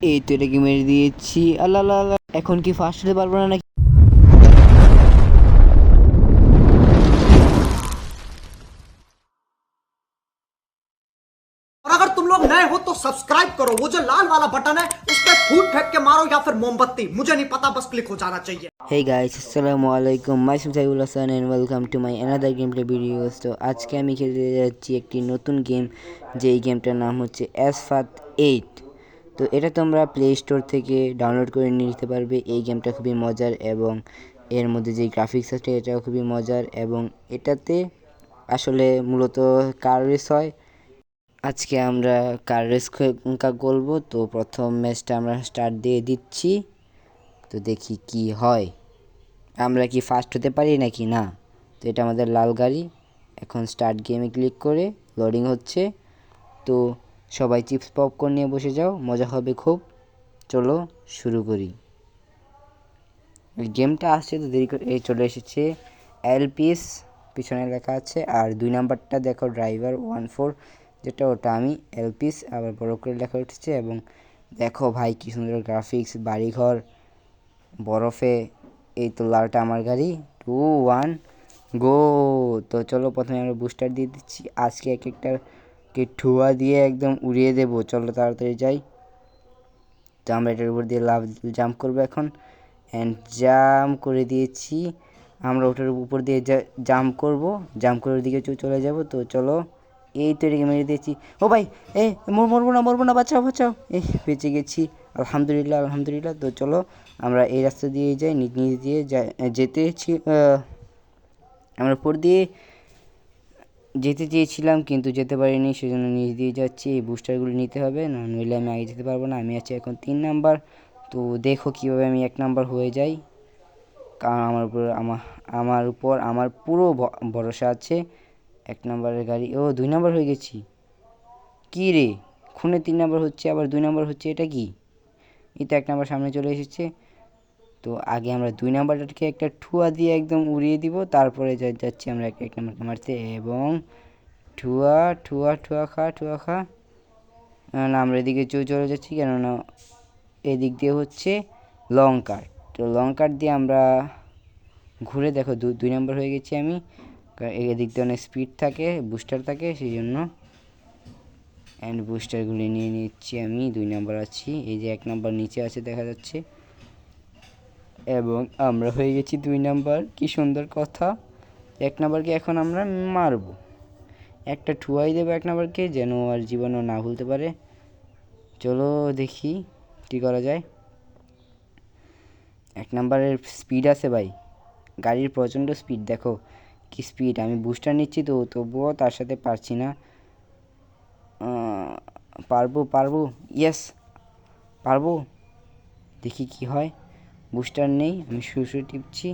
এই তো এটাকে মেরে দিয়েছি। আল্লাহ আল্লাহ আল্লাহ, এখন কি ফার্স্ট হতে পারবো না নাকি? और अगर तुम लोग नए हो तो सब्सक्राइब करो, वो जो लाल वाला बटन है उस पर फूट फेंक के मारो या फिर मोमबत्ती, मुझे नहीं पता, बस क्लिक हो जाना चाहिए। Hey guys, আসসালামু আলাইকুম, মাই সেম Saiful Hasan and welcome to my another game play videos. তো আজকে আমি খেলতে যাচ্ছি একটি নতুন গেম, যেই গেমটার নাম হচ্ছে অ্যাসফাল্ট 8। তো এটা তোমরা প্লে স্টোর থেকে ডাউনলোড করে নিতে পারবে। এই গেমটা খুবই মজার এবং এর মধ্যে যে গ্রাফিক্স আছে এটাও খুবই মজার এবং এটাতে আসলে মূলত কার রেস হয়। আজকে আমরা কার রেস করবো। তো প্রথম ম্যাচটা আমরা স্টার্ট দিয়ে দিচ্ছি। তো দেখি কি হয়, আমরা কি ফার্স্ট হতে পারি নাকি না। তো এটা আমাদের লাল গাড়ি। এখন স্টার্ট গেমে ক্লিক করে লোডিং হচ্ছে। তো সবাই চিপস পপকর্ন নিয়ে বসে যাও, মজা হবে খুব। চলো শুরু করি। গেমটা আসছে তো দেরি করে চলে এসেছে। এলপিএস পিছনে লেখা আছে, আর 2 নাম্বারটা দেখো ড্রাইভার 14, যেটা ওটা আমি। এলপিএস আবার বড় করে লেখা উঠেছে এবং দেখো ভাই কি সুন্দর গ্রাফিক্স, বাড়িঘর, বরফে। এই তো লালটা আমার গাড়ি। 2 1 গো। তো চলো প্রথমে আমরা বুস্টার দিয়ে দিচ্ছি। আজকে এক একটাকে ঠুয়া দিয়ে একদম উড়িয়ে দেবো। চলো তাড়াতাড়ি যাই। তো আমরা এটার উপর দিয়ে জাম্প করবো এখন। অ্যান্ড জাম্প করে দিয়েছি। আমরা ওটার উপর দিয়ে জাম্প করব, জাম্প করার দিকে চলে যাব। তো চলো, এই তো এটাকে মেরে দিয়েছি। ও ভাই, মরবো না, বাঁচাও বাঁচাও। বেঁচে গেছি, আলহামদুলিল্লাহ আলহামদুলিল্লাহ। তো চলো আমরা এই রাস্তা দিয়ে যাই, নিচ দিয়ে যেতেছি। আমরা উপর দিয়ে যেতে চেয়েছিলাম কিন্তু যেতে পারিনি, সেজন্য নিচ দিয়ে যাচ্ছি। এই বুস্টারগুলো নিতে হবে, না নইলে আমি আগে যেতে পারবো না। আমি আছি এখন 3 নাম্বার। তো দেখো কীভাবে আমি 1 নাম্বার হয়ে যাই, কারণ আমার পুরো ভরসা আছে। 1 নাম্বারের গাড়ি, 2 নাম্বার হয়ে গেছি। কী রে, খুনে 3 নাম্বার হচ্ছে আবার 2 নাম্বার হচ্ছে, এটা কি? এই তো 1 নাম্বার সামনে চলে এসেছে। তো আগে আমরা 2 নাম্বারটাকে একটা ঠুয়া দিয়ে একদম উড়িয়ে দিব, তারপরে যাচ্ছি আমরা 1 নাম্বারকে মারতে। এবং ঠুয়া ঠুয়া ঠুয়া খা। না, আমরা এদিকে চলে যাচ্ছি, কেননা এদিক দিয়ে হচ্ছে লং কাট। তো লং কাট দিয়ে আমরা ঘুরে দেখো 2 নাম্বার হয়ে গেছি আমি। এদিক দিয়ে অনেক স্পিড থাকে, বুস্টার থাকে, সেই জন্য অ্যান্ড বুস্টারগুলি নিয়ে নিচ্ছি আমি। 2 নাম্বার আছি, এই যে 1 নাম্বার নিচে আছে দেখা যাচ্ছে। এবং আমরা হয়ে গেছি 2 নাম্বার। কি সুন্দর কথা। 1 নাম্বারকে এখন আমরা মারবো, একটা ঠুয়াই দেবো 1 নাম্বারকে, যেন আর জীবনও না ভুলতে পারে। চলো দেখি কী করা যায়। 1 নাম্বারের স্পিড আছে ভাই, গাড়ির প্রচণ্ড স্পিড, দেখো কি স্পিড। আমি বুস্টার নিচ্ছি তো তবুও তার সাথে পারছি না। পারবো, ইয়েস পারবো। দেখি কি হয়। বুস্টার নেই, আমি শুয়ে টিপছি।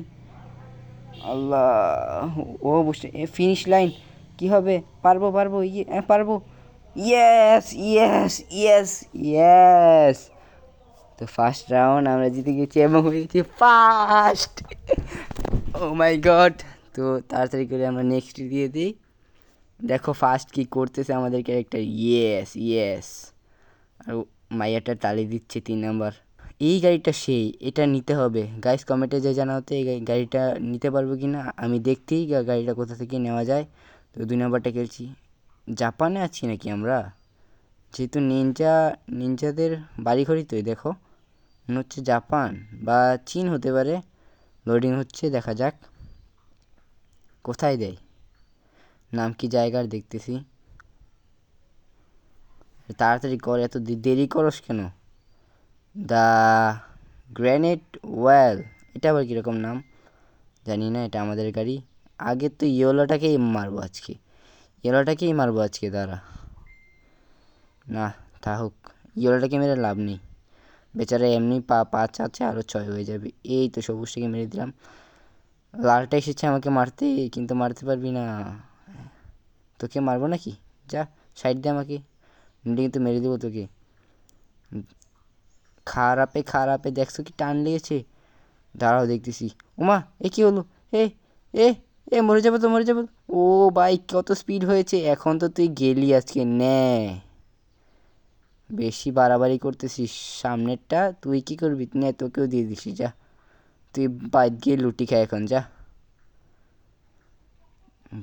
আল্লাহ, বুস্টার, ফিনিশ লাইন। কি হবে? পারবো, পারবো। Yes yes yes yes. তো ফার্স্ট রাউন্ড আমরা জিতে গেছি এবং হয়ে গেছি ফার্স্ট। ও মাই গড। তো তাড়াতাড়ি করে আমরা নেক্সট দিয়ে দিই। দেখো ফার্স্ট কি করতেছে আমাদের ক্যারেক্টার। Yes yes. আর মাইয়াটা তালি দিচ্ছে 3 নাম্বার। এই গাড়িটা সেই, এটা নিতে হবে। গাইস কমেন্টে যে জানাতে এই গাড়িটা নিতে পারবো কি না, আমি দেখতেই গাড়িটা কোথা থেকে নেওয়া যায়। তো 2 নাম্বারটা খেলছি। জাপানে আছি নাকি আমরা? যেহেতু নিনজাদের বাড়িঘরই তো, দেখো মনে হচ্ছে জাপান বা চীন হতে পারে। লোডিং হচ্ছে, দেখা যাক কোথায় দেয়। নাম কি জায়গার দেখতেছি। তাড়াতাড়ি কর, এত দেরি করস কেন? দ্য গ্র্যানেট ওয়েল, এটা আবার কীরকম নাম জানি না। এটা আমাদের গাড়ি। আগে তো ইয়েলোটাকেই মারবো আজকে দাঁড়া। না থাকুক, ইয়েলোটাকে মেরে লাভ নেই, বেচারা এমনি 5 আছে, আরও 6 হয়ে যাবে। এই তো সবুজটাকে মেরে দিলাম। লালটা এসেছে আমাকে মারতে, কিন্তু মারতে পারবি না। তোকে মারবো নাকি? যা সাইড দে আমাকে, কিন্তু মেরে দেবো তোকে। খারাপে দেখছো কি টান লেগেছে? দাঁড়াও দেখতেছি। ওমা, এ কী হলো? এ এ এ মরে যাবো তো। ও ভাই, কত স্পিড হয়েছে। এখন তো তুই গেলি আজকে, নে বেশি বাড়াবাড়ি করতেছিস। সামনেরটা তুই কি করবি, নে তোকেও দিয়ে দিছি, যা তুই বাইক গিয়ে লুটি খায় এখন, যা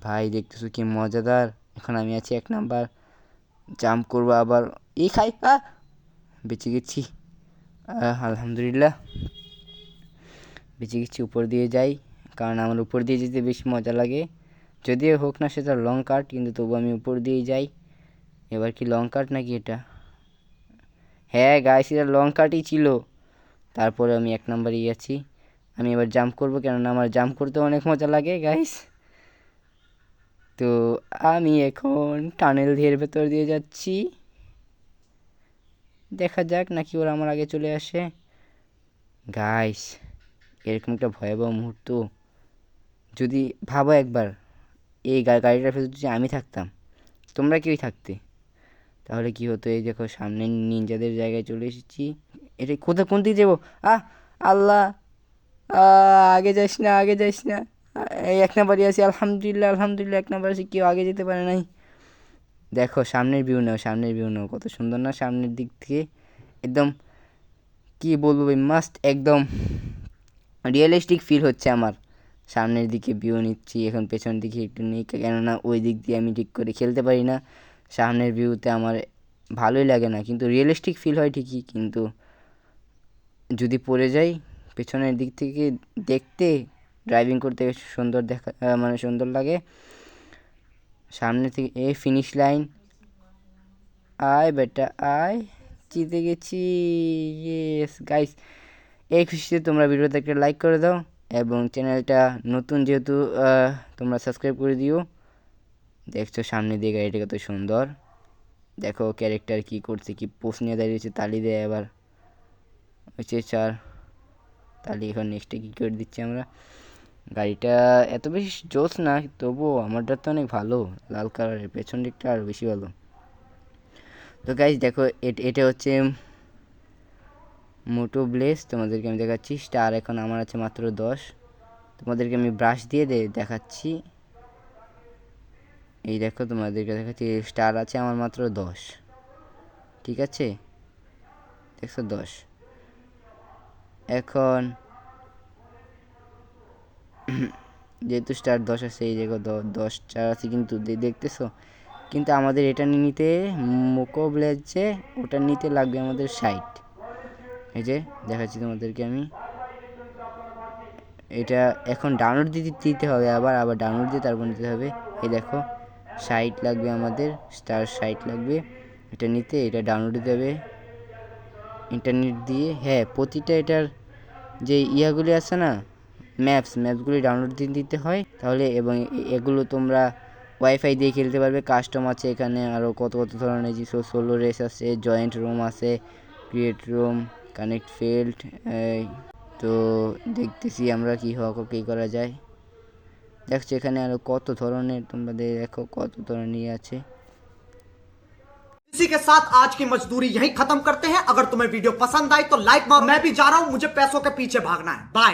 ভাই। দেখতেছো কি মজাদার। এখন আমি আছি 1 নাম্বার, জাম্প করবো আবার, খাই, বেঁচে গেছি, আলহামদুলিল্লাহ বেঁচে গেছি। উপর দিয়ে যাই, কারণ আমার উপর দিয়ে যেতে বেশি মজা লাগে, যদিও হোক না সেটা লং কাট, কিন্তু তবু আমি উপর দিয়েই যাই। এবার কি লং কাট নাকি এটা? হ্যাঁ গাইস, এটা লং কাটই ছিল। তারপরে আমি 1 নাম্বারই আছি। আমি এবার জাম্প করবো, কেননা আমার জাম্প করতে অনেক মজা লাগে গাইস। তো আমি এখন টানেল দিয়ে ভেতর দিয়ে যাচ্ছি, দেখা যাক নাকি ওরা আমার আগে চলে আসে। গাইস, এরকম একটা ভয়াবহ মুহূর্ত যদি ভাবো একবার, এই গাড়িটার ভেতর যদি আমি থাকতাম, তোমরা কেউই থাকতে, তাহলে কি হতো? এই দেখো সামনে নিনজাদের জায়গায় চলে এসেছি। এটা কোথায়, কোন দিকে যাবো? আল্লাহ, আগে যাস না, আগে যাস না। এই 1 নাম্বারই আছি, আলহামদুলিল্লাহ আলহামদুলিল্লাহ 1 নাম্বার আছি, কেউ আগে যেতে পারে নাই। দেখো সামনের ভিউ নাও, সামনের ভিউ নাও, কত সুন্দর না সামনের দিক থেকে, একদম কি বলবো ভাই, মাস্ট, একদম রিয়েলিস্টিক ফিল হচ্ছে আমার। সামনের দিকে ভিউ নিচ্ছি, এখন পেছনের দিকে একটু নিই, কেননা ওই দিক দিয়ে আমি ঠিক করে খেলতে পারি না। সামনের ভিউতে আমার ভালোই লাগে না, কিন্তু রিয়েলিস্টিক ফিল হয় ঠিকই, কিন্তু যদি পড়ে যাই পেছনের দিক থেকে দেখতে, ড্রাইভিং করতে সুন্দর দেখা, মানে সুন্দর লাগে। সামনে থেকে ফিনিশ লাইন, আয় বেটা আয়, জিতে গেছি, ইয়েস গাইস। এই খুশিতে তোমরা ভিডিওতে একটা লাইক করে দাও, এবং চ্যানেলটা নতুন যেহেতু তোমরা সাবস্ক্রাইব করে দিও। দেখছো সামনে দিয়ে গাড়িটা কত সুন্দর, দেখো ক্যারেক্টার কি করছে, কি পোস্ট নিয়ে দাঁড়িয়েছে, তালি দেয় আবার, হচ্ছে 4 তালি। এখন নেক্সটে কী করে দিচ্ছি আমরা। গাড়িটা এত বেশি জোস না, তবুও আমারটা তো অনেক ভালো, লাল কালারের, পেছন দিকটা আরও বেশি ভালো। তো গাইজ দেখো, এটা হচ্ছে মোটো ব্লেস, তোমাদেরকে আমি দেখাচ্ছি। স্টার এখন আমার আছে মাত্র 10, তোমাদেরকে আমি ব্রাশ দিয়ে দেখাচ্ছি। এই দেখো তোমাদেরকে দেখাচ্ছি, স্টার আছে আমার মাত্র 10, ঠিক আছে, দেখছো 10। এখন যেহেতু স্টার 10 আছে, এই দেখো 10 স্টার আছে, কিন্তু দেখতেছো, কিন্তু আমাদের এটা নিতে মোকো ব্লেজ যে, ওটা নিতে লাগবে আমাদের 60। এই যে দেখাচ্ছি তোমাদেরকে আমি, এটা এখন ডাউনলোড দিতে হবে, আবার ডাউনলোড দিয়ে তারপর নিতে হবে। এই দেখো 60 লাগবে আমাদের, স্টার 60 লাগবে এটা নিতে। এটা ডাউনলোড দিতে হবে ইন্টারনেট দিয়ে। হ্যাঁ, প্রতিটা এটার যে ইয়াগুলি আছে না, ম্যাপসগুলি ডাউনলোড দিতে হয় তাহলে, এবং এগুলো তোমরা ওয়াইফাই দিয়ে খেলতে পারবে। কাস্টম আছে এখানে আরও কত ধরনের, যে সোলো রেস আছে, জয়েন্ট রুম আছে, ক্রিয়েট রুম, কানেক্ট ফিল্ড। তো দেখতেছি আমরা কী করা যায়। দেখছো এখানে আরও কত ধরনের, তোমাদের দেখো কত ধরনের আছে। इसी के साथ आज की मजदूरी यहीं खत्म करते हैं। अगर तुम्हें वीडियो पसंद आई तो लाइक मारो। मैं भी जा रहा हूं, मुझे पैसों के पीछे भागना है। बाय।